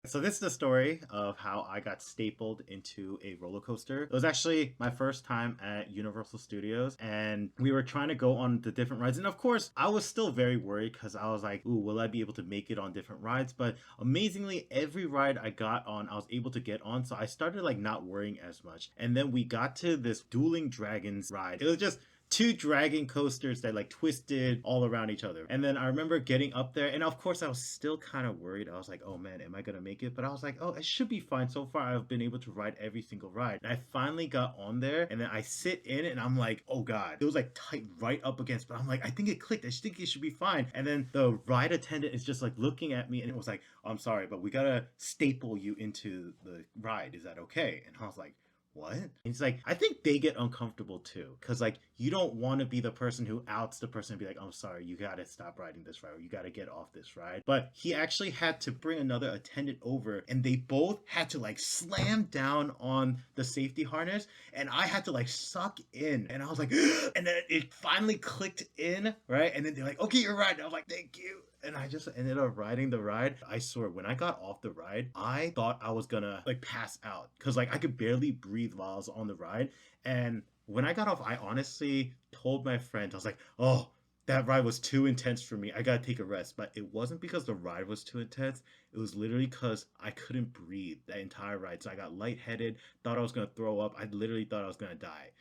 So this is the story of how I got stapled into a roller coaster. It was actually my first time at Universal Studios, and we were trying to go on the different rides. And of course, I was still very worried because I was like, "Ooh, will I be able to make it on different rides?" But amazingly, every ride I got on, I was able to get on. So I started like not worrying as much. And then we got to this Dueling Dragons ride. It was just two dragon coasters that like twisted all around each other. And then I remember getting up there, and of course I was still kind of worried. I was like, oh man, am I gonna make it? But I was like, oh, it should be fine. So far I've been able to ride every single ride. And I finally got on there, and then I sit in it and I'm like, oh god. It was like tight right up against, but I'm like, I think it clicked. I think it should be fine. And then the ride attendant is just like looking at me and it was like, oh, I'm sorry, but we gotta staple you into the ride. Is that okay? And I was like, what? And he's like, I think they get uncomfortable too. Cause like you don't want to be the person who outs the person and be like, I'm sorry, you gotta stop riding this ride or you gotta get off this ride. But he actually had to bring another attendant over and they both had to like slam down on the safety harness and I had to like suck in. And I was like, and then it finally clicked in, right? And then they're like, okay, you're right. And I was like, thank you. And I just ended up riding the ride. I swear, when I got off the ride, I thought I was gonna like pass out because like I could barely breathe while I was on the ride. And when I got off, I honestly told my friend, I was like, oh, that ride was too intense for me. I gotta take a rest. But it wasn't because the ride was too intense. It was literally because I couldn't breathe that entire ride. So I got lightheaded, thought I was gonna throw up. I literally thought I was gonna die.